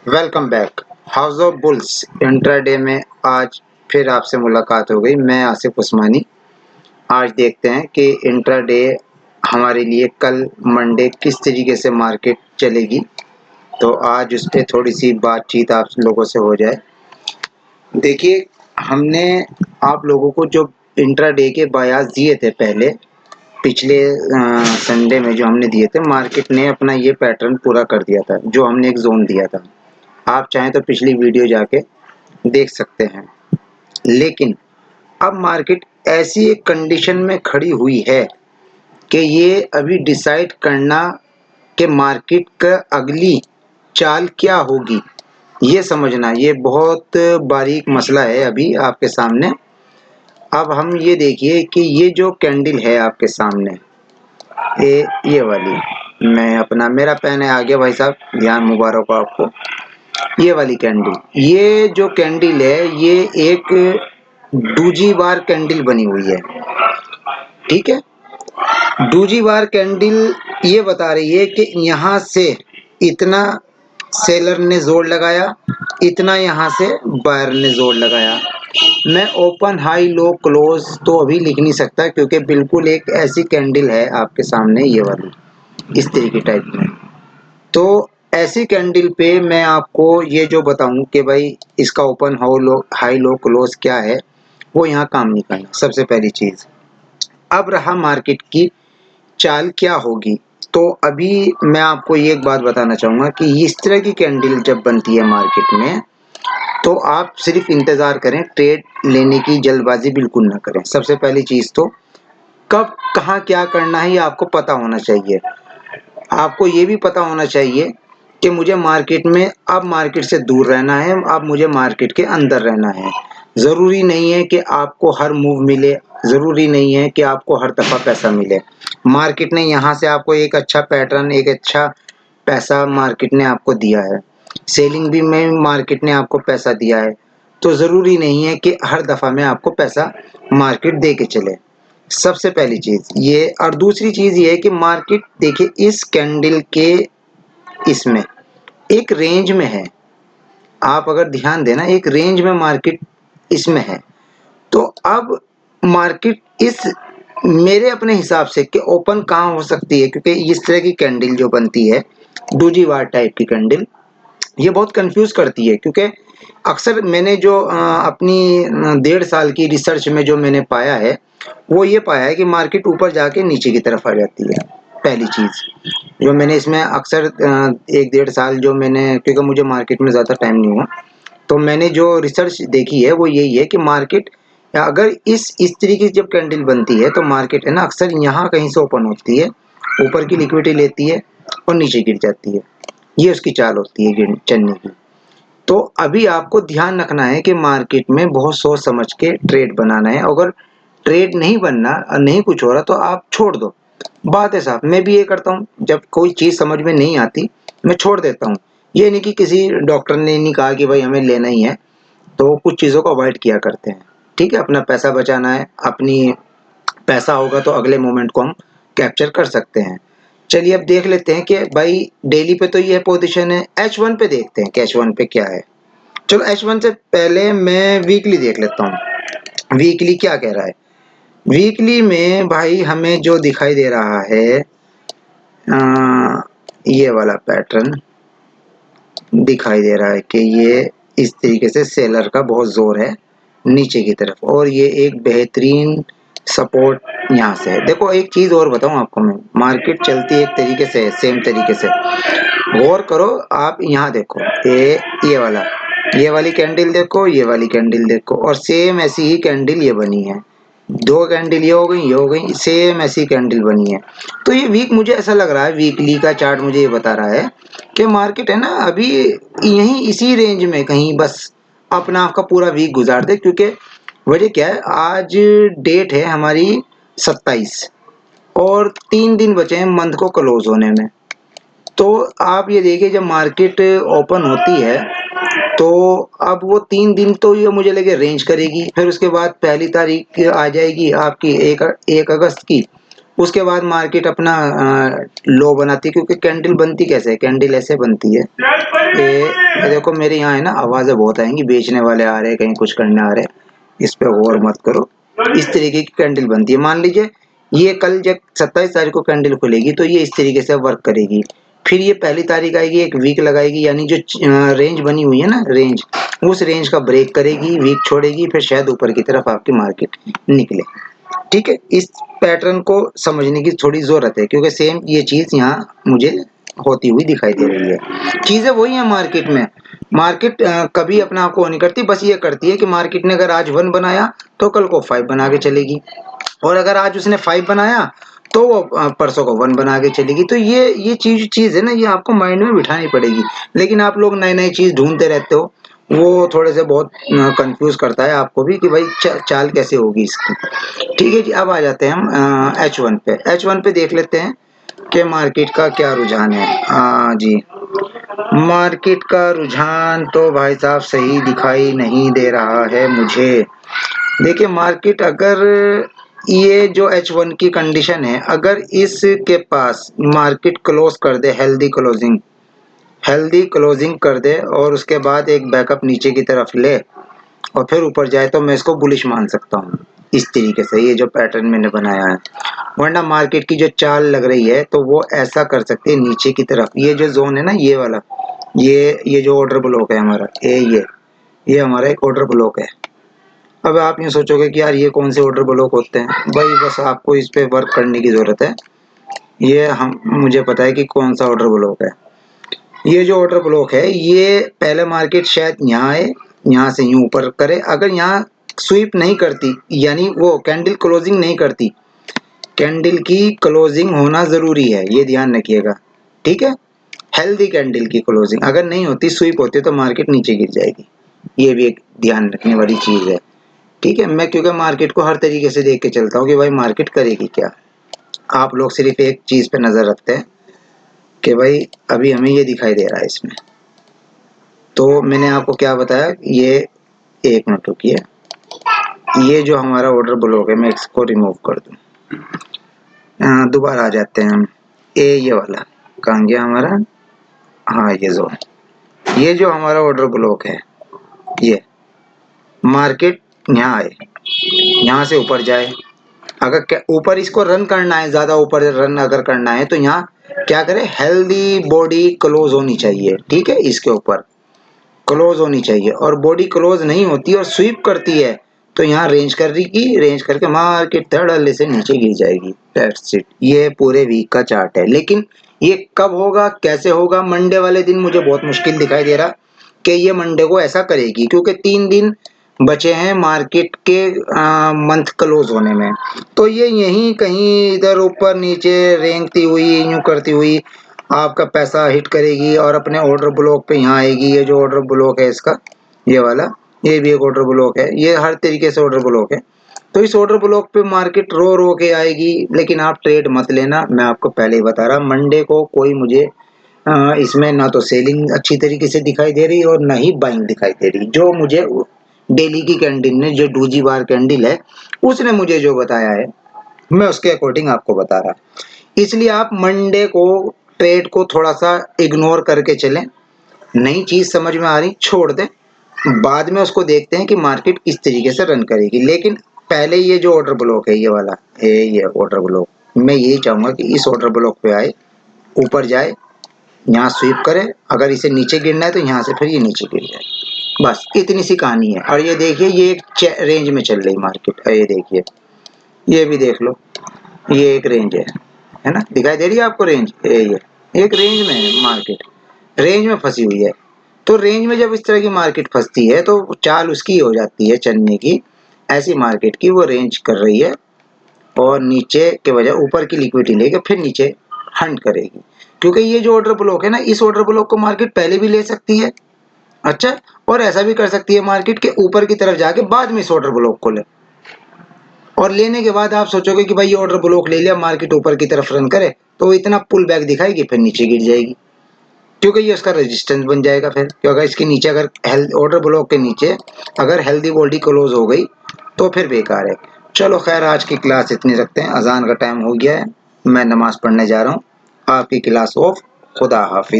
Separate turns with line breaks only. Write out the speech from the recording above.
Welcome back. House of bulls intraday में आज फिर आपसे मुलाकात हो गई। मैं आसिफ उस्मानी। आज देखते हैं कि इंट्राडे हमारे लिए कल मंडे किस तरीके से मार्केट चलेगी। तो आज उस पर थोड़ी सी बातचीत आप लोगों से हो जाए। देखिए, हमने आप लोगों को जो इंट्राडे के बयास दिए थे पहले पिछले संडे में जो हमने दिए थे, मार्केट ने अपना ये पैटर्न पूरा कर दिया था जो हमने एक जोन दिया था। आप चाहें तो पिछली वीडियो जाके देख सकते हैं। लेकिन अब मार्केट ऐसी एक कंडीशन में खड़ी हुई है कि ये अभी डिसाइड करना कि मार्केट का अगली चाल क्या होगी, ये समझना ये बहुत बारीक मसला है अभी आपके सामने। अब हम ये देखिए कि ये जो कैंडल है आपके सामने, ये वाली, मैं अपना मेरा पेन है आगे भाई साहब, ध्यान मुबारक हो आपको। ये वाली कैंडल, ये जो कैंडल है ये एक दूजी बार कैंडल बनी हुई है। ठीक है, दूजी बार कैंडल ये बता रही है कि यहाँ से इतना सेलर ने जोर लगाया, इतना यहाँ से बायर ने जोर लगाया। मैं ओपन हाई लो क्लोज तो अभी लिख नहीं सकता क्योंकि बिल्कुल एक ऐसी कैंडल है आपके सामने, ये वाली इस तरीके टाइप में। तो ऐसी कैंडल पे मैं आपको ये जो बताऊं कि भाई इसका ओपन हाई लो क्लोज क्या है, वो यहाँ काम नहीं करना। सबसे पहली चीज, अब रहा मार्केट की चाल क्या होगी। तो अभी मैं आपको ये एक बात बताना चाहूंगा कि इस तरह की कैंडल जब बनती है मार्केट में, तो आप सिर्फ इंतजार करें, ट्रेड लेने की जल्दबाजी बिल्कुल ना करें। सबसे पहली चीज तो कब कहाँ क्या करना है ये आपको पता होना चाहिए। आपको ये भी पता होना चाहिए कि मुझे मार्केट में अब मार्केट से दूर रहना है, अब मुझे मार्केट के अंदर रहना है। ज़रूरी नहीं है कि आपको हर मूव मिले, ज़रूरी नहीं है कि आपको हर दफ़ा पैसा मिले। मार्केट ने यहाँ से आपको एक अच्छा पैटर्न, एक अच्छा पैसा मार्केट ने आपको दिया है। सेलिंग भी में मार्केट ने आपको पैसा दिया है। तो ज़रूरी नहीं है कि हर दफ़ा में आपको पैसा मार्केट दे के चले। सबसे पहली चीज़ ये, और दूसरी चीज़ ये है कि मार्केट देखिए इस कैंडल के इसमें एक रेंज में है। आप अगर ध्यान देना, एक रेंज में मार्केट इसमें है। तो अब मार्केट इस मेरे अपने हिसाब से कि ओपन कहाँ हो सकती है, क्योंकि इस तरह की कैंडल जो बनती है दूजी वार टाइप की कैंडल, ये बहुत कंफ्यूज करती है। क्योंकि अक्सर मैंने जो अपनी 1.5 साल की रिसर्च में जो मैंने पाया है, वो ये पाया है कि मार्केट ऊपर जाके नीचे की तरफ आ जाती है। पहली चीज़ जो मैंने इसमें अक्सर 1 1.5 साल जो मैंने, क्योंकि मुझे मार्केट में ज़्यादा टाइम नहीं हुआ, तो मैंने जो रिसर्च देखी है वो यही है कि मार्केट अगर इस तरीके की जब कैंडल बनती है तो मार्केट है ना अक्सर यहाँ कहीं से ओपन होती है, ऊपर की लिक्विडिटी लेती है और नीचे गिर जाती है। ये उसकी चाल होती है चलने की। तो अभी आपको ध्यान रखना है कि मार्केट में बहुत सोच समझ के ट्रेड बनाना है। अगर ट्रेड नहीं बनना और नहीं कुछ हो रहा तो आप छोड़ दो। बात है साहब, मैं भी ये करता हूँ, जब कोई चीज़ समझ में नहीं आती मैं छोड़ देता हूँ। ये नहीं कि किसी डॉक्टर ने नहीं कहा कि भाई हमें लेना ही है, तो कुछ चीज़ों को अवॉइड किया करते हैं। ठीक है, अपना पैसा बचाना है, अपनी पैसा होगा तो अगले मोमेंट को हम कैप्चर कर सकते हैं। चलिए अब देख लेते हैं कि भाई डेली पे तो ये पोजीशन है, H1 पे देखते हैं कि H1 पे क्या है। चलो H1 से पहले मैं वीकली देख लेता हूँ, वीकली क्या कह रहा है। वीकली में भाई हमें जो दिखाई दे रहा है, ये वाला पैटर्न दिखाई दे रहा है कि ये इस तरीके से सेलर का बहुत जोर है नीचे की तरफ, और ये एक बेहतरीन सपोर्ट यहाँ से है। देखो एक चीज़ और बताऊँ आपको मैं, मार्केट चलती एक तरीके से, सेम तरीके से। गौर करो आप, यहाँ देखो ये वाली कैंडल देखो, ये वाली कैंडल देखो, और सेम ऐसी ही कैंडल ये बनी है। दो कैंडल ये हो गई, ये हो गई, सेम ऐसी कैंडल बनी है। तो ये वीक मुझे ऐसा लग रहा है, वीकली का चार्ट मुझे ये बता रहा है कि मार्केट है ना अभी यहीं इसी रेंज में कहीं बस अपना आपका पूरा वीक गुजार दे। क्योंकि वजह क्या है, आज डेट है हमारी 27 और 3 दिन बचे हैं मंथ को क्लोज होने में। तो आप ये देखिए जब मार्केट ओपन होती है तो अब वो 3 दिन तो ये मुझे लगे रेंज करेगी, फिर उसके बाद 1 तारीख आ जाएगी आपकी 1 अगस्त की, उसके बाद मार्केट अपना लो बनाती है, क्योंकि कैंडल बनती कैसे है, कैंडल ऐसे बनती है। ये देखो मेरे यहाँ है ना, आवाजें बहुत आएंगी, बेचने वाले आ रहे हैं, कहीं कुछ करने आ रहे हैं, इस पे गौर मत करो। इस तरीके की कैंडल बनती है। मान लीजिए ये कल जब 27 तारीख को कैंडल खुलेगी तो ये इस तरीके से वर्क करेगी। फिर ये पहली तारीख आएगी, एक वीक लगाएगी, यानी जो रेंज बनी हुई है ना, रेंज, उस रेंज का ब्रेक करेगी, वीक छोड़ेगी, फिर शायद ऊपर की तरफ आपकी मार्केट निकले। ठीक है, इस पैटर्न को समझने की थोड़ी जरूरत है, क्योंकि सेम ये चीज यहाँ मुझे होती हुई दिखाई दे रही है। चीजें वही है मार्केट में। मार्केट कभी अपना आपको नहीं करती, बस ये करती है कि मार्केट ने अगर आज 1 बनाया तो कल को 5 बना के चलेगी, और अगर आज उसने 5 बनाया तो वो परसों को 1 बना के चलेगी। तो ये चीज है ना, ये आपको माइंड में बिठानी पड़ेगी। लेकिन आप लोग नई नई चीज ढूंढते रहते हो, वो थोड़े से बहुत कंफ्यूज करता है आपको भी कि भाई चाल कैसे होगी इसकी। ठीक है जी, अब आ जाते हैं हम H1 पे। H1 पे देख लेते हैं कि मार्केट का क्या रुझान है। जी, मार्केट का रुझान तो भाई साहब सही दिखाई नहीं दे रहा है मुझे। देखिए मार्केट, अगर ये जो H1 की कंडीशन है, अगर इसके पास मार्केट क्लोज कर दे, हेल्दी क्लोजिंग कर दे, और उसके बाद एक बैकअप नीचे की तरफ ले और फिर ऊपर जाए, तो मैं इसको बुलिश मान सकता हूँ इस तरीके से, ये जो पैटर्न मैंने बनाया है। वरना मार्केट की जो चाल लग रही है तो वो ऐसा कर सकते हैं नीचे की तरफ, ये जो जोन है ना, ये वाला, ये जो ऑर्डर ब्लॉक है हमारा, ये हमारा एक ऑर्डर ब्लॉक है। अब आप यूँ सोचोगे कि यार ये कौन से ऑर्डर ब्लॉक होते हैं, भाई बस आपको इस पे वर्क करने की ज़रूरत है। ये हम मुझे पता है कि कौन सा ऑर्डर ब्लॉक है। ये जो ऑर्डर ब्लॉक है, ये पहले मार्केट शायद यहाँ आए, यहाँ से यूँ ऊपर करे, अगर यहाँ स्वीप नहीं करती, यानी वो कैंडल क्लोजिंग नहीं करती, कैंडल की क्लोजिंग होना ज़रूरी है, ये ध्यान रखिएगा। ठीक है, हेल्दी कैंडल की क्लोजिंग अगर नहीं होती, स्वीप होती, तो मार्केट नीचे गिर जाएगी। ये भी एक ध्यान रखने वाली चीज़ है। ठीक है, मैं क्योंकि मार्केट को हर तरीके से देख के चलता हूँ कि भाई मार्केट करेगी क्या। आप लोग सिर्फ एक चीज पे नजर रखते हैं कि भाई अभी हमें ये दिखाई दे रहा है इसमें। तो मैंने आपको क्या बताया, ये एक मिनट रुकिए, ये जो हमारा ऑर्डर ब्लॉक है, मैं इसको रिमूव कर दूं। दोबारा आ जाते हैं हम। ये वाला कहाँ गया हमारा, हाँ ये जोन, ये जो हमारा ऑर्डर ब्लॉक है, ये मार्केट यहाँ आए, यहाँ से ऊपर जाए, अगर ऊपर इसको रन करना है, ज्यादा ऊपर रन अगर करना है, तो यहाँ क्या करें, हेल्दी बॉडी क्लोज होनी चाहिए। ठीक है, इसके ऊपर क्लोज होनी चाहिए, और बॉडी क्लोज नहीं होती और स्वीप करती है, तो यहाँ रेंज कर रही की, रेंज करके मार्केट धड़ल्ले से नीचे गिर जाएगी। दैट्स इट, ये पूरे वीक का चार्ट है। लेकिन ये कब होगा, कैसे होगा, मंडे वाले दिन मुझे बहुत मुश्किल दिखाई दे रहा कि ये मंडे को ऐसा करेगी, क्योंकि 3 दिन बचे हैं मार्केट के मंथ क्लोज होने में। तो ये यहीं कहीं इधर ऊपर नीचे रेंगती हुई, यूं करती हुई आपका पैसा हिट करेगी और अपने ऑर्डर ब्लॉक पे यहाँ आएगी। ये जो ऑर्डर ब्लॉक है इसका, ये वाला, ये भी एक ऑर्डर ब्लॉक है, ये हर तरीके से ऑर्डर ब्लॉक है। तो इस ऑर्डर ब्लॉक पे मार्केट रो रो के आएगी, लेकिन आप ट्रेड मत लेना, मैं आपको पहले ही बता रहा। मंडे को कोई मुझे इसमें ना तो सेलिंग अच्छी तरीके से दिखाई दे रही और ना ही बाइंग दिखाई दे रही। जो मुझे डेली की कैंडल ने, जो डूजी बार कैंडल है, उसने मुझे जो बताया है, मैं उसके अकॉर्डिंग आपको बता रहा। इसलिए आप मंडे को ट्रेड को थोड़ा सा इग्नोर करके चलें, नई चीज समझ में आ रही छोड़ दें, बाद में उसको देखते हैं कि मार्केट किस तरीके से रन करेगी। लेकिन पहले ये जो ऑर्डर ब्लॉक है, ये वाला है, ये ऑर्डर ब्लॉक, मैं यही चाहूंगा कि इस ऑर्डर ब्लॉक पे आए, ऊपर जाए, यहाँ स्वीप करे, अगर इसे नीचे गिरना है तो यहाँ से फिर ये नीचे गिर जाए। बस इतनी सी कहानी है। और ये देखिए, ये एक रेंज में चल रही मार्केट, ये देखिए, ये भी देख लो, ये एक रेंज है ना, दिखाई दे रही है आपको रेंज, ये एक रेंज में है मार्केट, रेंज में फंसी हुई है। तो रेंज में जब इस तरह की मार्केट फंसती है तो चाल उसकी हो जाती है चलने की, ऐसी मार्केट की वो रेंज कर रही है, और नीचे के बजाय ऊपर की लिक्विडिटी लेके फिर नीचे हंट करेगी। क्योंकि ये जो ऑर्डर ब्लॉक है ना, इस ऑर्डर ब्लॉक को मार्केट पहले भी ले सकती है, अच्छा, और ऐसा भी कर सकती है मार्केट के ऊपर की तरफ जाके बाद में इस ऑर्डर ब्लॉक को ले, और लेने के बाद आप सोचोगे कि भाई ये ऑर्डर ब्लॉक ले लिया, मार्केट ऊपर की तरफ रन करे, तो इतना पुल बैक दिखाएगी, फिर नीचे गिर जाएगी, क्योंकि ये उसका रेजिस्टेंस बन जाएगा। फिर क्योंकि इसके नीचे अगर ऑर्डर ब्लॉक के नीचे अगर हेल्दी बॉडी क्लोज हो गई तो फिर बेकार है। चलो खैर, आज की क्लास इतनी रखते हैं, अजान का टाइम हो गया है, मैं नमाज पढ़ने जा रहा हूँ। आपकी क्लास ऑफ। खुदा हाफिज।